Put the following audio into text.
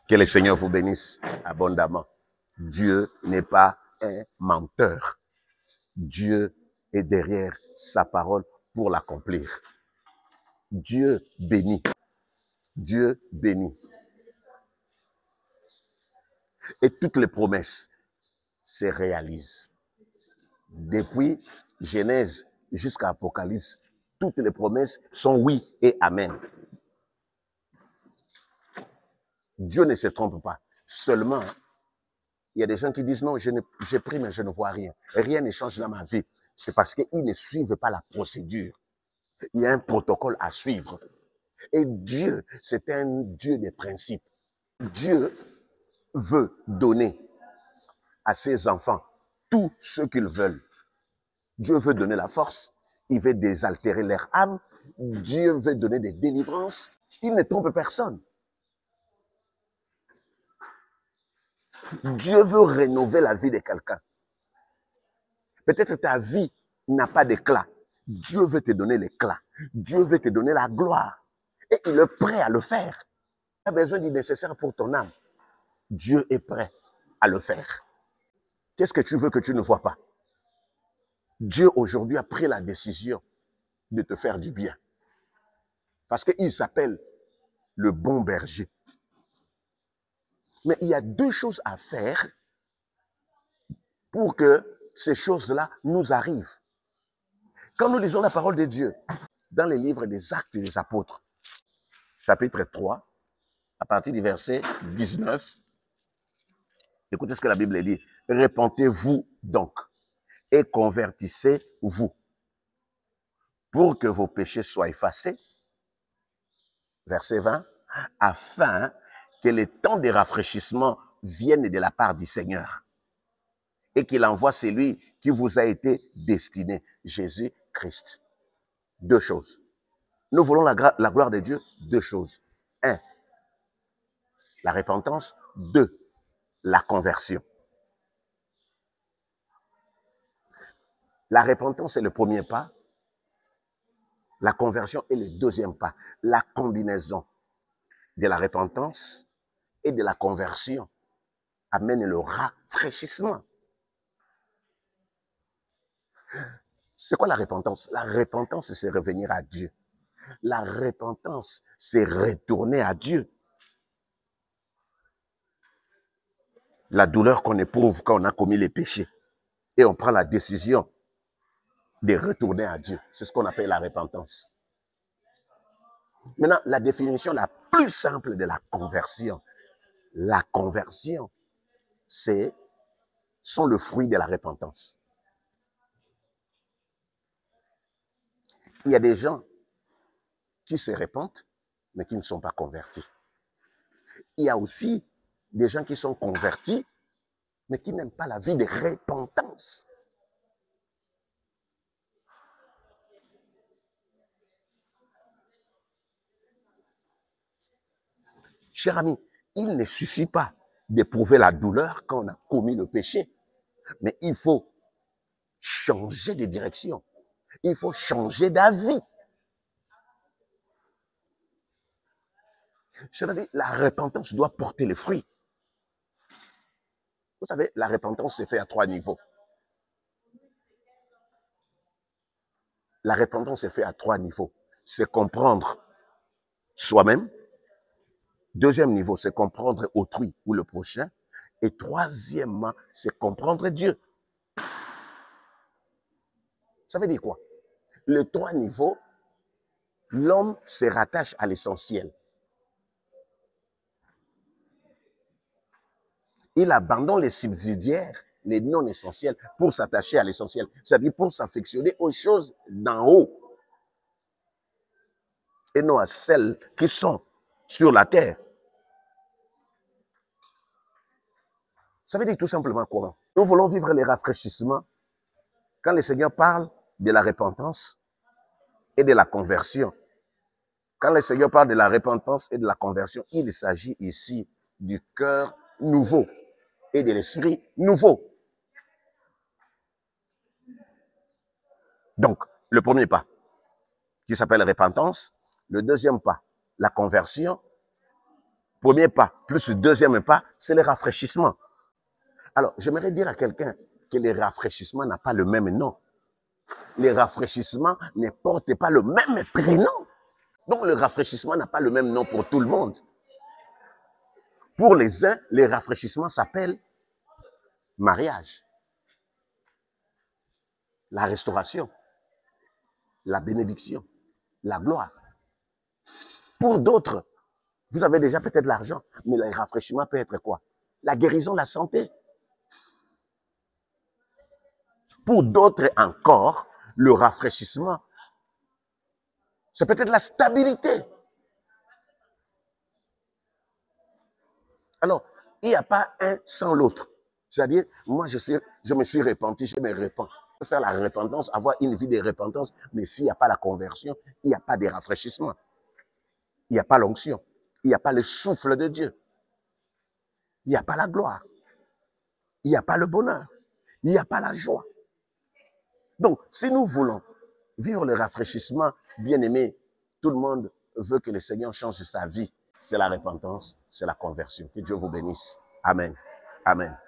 Que le Seigneur vous bénisse abondamment. Dieu n'est pas un menteur. Dieu est derrière sa parole pour l'accomplir. Dieu bénit. Dieu bénit. Et toutes les promesses se réalisent. Depuis Genèse jusqu'à Apocalypse, toutes les promesses sont oui et amen. Dieu ne se trompe pas. Seulement, il y a des gens qui disent non, j'ai pris mais je ne vois rien. Rien ne change dans ma vie. C'est parce qu'ils ne suivent pas la procédure. Il y a un protocole à suivre. Et Dieu, c'est un Dieu des principes. Dieu veut donner à ses enfants tout ce qu'ils veulent. Dieu veut donner la force. Il veut désaltérer leur âme. Dieu veut donner des délivrances. Il ne trompe personne. Dieu veut rénover la vie de quelqu'un. Peut-être ta vie n'a pas d'éclat. Dieu veut te donner l'éclat. Dieu veut te donner la gloire. Et il est prêt à le faire. Tu as besoin du nécessaire pour ton âme. Dieu est prêt à le faire. Qu'est-ce que tu veux que tu ne vois pas? Dieu aujourd'hui a pris la décision de te faire du bien. Parce qu'il s'appelle le bon berger. Mais il y a deux choses à faire pour que ces choses-là nous arrivent. Quand nous lisons la parole de Dieu dans les livres des Actes des Apôtres, chapitre 3, à partir du verset 19, écoutez ce que la Bible dit. Repentez-vous donc et convertissez-vous pour que vos péchés soient effacés. Verset 20, afin que le temps de rafraîchissement vienne de la part du Seigneur et qu'il envoie celui qui vous a été destiné, Jésus-Christ. Deux choses. Nous voulons la gloire de Dieu, deux choses. Un, la repentance. Deux, la conversion. La repentance est le premier pas. La conversion est le deuxième pas. La combinaison de la repentance et de la conversion amène le rafraîchissement. C'est quoi la repentance? La repentance, c'est revenir à Dieu. La repentance, c'est retourner à Dieu. La douleur qu'on éprouve quand on a commis les péchés et on prend la décision de retourner à Dieu. C'est ce qu'on appelle la repentance. Maintenant, la définition la plus simple de la conversion. La conversion, sont le fruit de la repentance. Il y a des gens qui se repentent, mais qui ne sont pas convertis. Il y a aussi des gens qui sont convertis, mais qui n'aiment pas la vie de repentance. Cher ami, il ne suffit pas d'éprouver la douleur quand on a commis le péché, mais il faut changer de direction. Il faut changer d'avis. C'est-à-dire, la repentance doit porter les fruits. Vous savez, la repentance se fait à trois niveaux. La repentance se fait à trois niveaux. C'est comprendre soi-même. Deuxième niveau, c'est comprendre autrui ou le prochain. Et troisièmement, c'est comprendre Dieu. Ça veut dire quoi? Les trois niveaux, l'homme se rattache à l'essentiel. Il abandonne les subsidiaires, les non essentiels, pour s'attacher à l'essentiel. C'est-à-dire pour s'affectionner aux choses d'en haut et non à celles qui sont sur la terre. Ça veut dire tout simplement quoi? Nous voulons vivre les rafraîchissements. Quand le Seigneur parle de la repentance et de la conversion, quand le Seigneur parle de la repentance et de la conversion, il s'agit ici du cœur nouveau et de l'esprit nouveau. Donc, le premier pas, qui s'appelle repentance. Le deuxième pas, la conversion. Premier pas, plus le deuxième pas, c'est le rafraîchissement. Alors, j'aimerais dire à quelqu'un que le rafraîchissement n'a pas le même nom. Les rafraîchissements ne portent pas le même prénom. Donc, le rafraîchissement n'a pas le même nom pour tout le monde. Pour les uns, les rafraîchissements s'appellent mariage, la restauration, la bénédiction, la gloire. Pour d'autres, vous avez déjà peut-être l'argent, mais le rafraîchissement peut être quoi? La guérison, la santé. Pour d'autres encore, le rafraîchissement, c'est peut-être la stabilité. Alors, il n'y a pas un sans l'autre. C'est-à-dire, moi, je me suis repenti, je me repens. Je peux faire la repentance, avoir une vie de repentance, mais s'il n'y a pas la conversion, il n'y a pas de rafraîchissement. Il n'y a pas l'onction. Il n'y a pas le souffle de Dieu. Il n'y a pas la gloire. Il n'y a pas le bonheur. Il n'y a pas la joie. Donc, si nous voulons vivre le rafraîchissement, bien aimé, tout le monde veut que le Seigneur change sa vie. C'est la repentance, c'est la conversion. Que Dieu vous bénisse. Amen. Amen.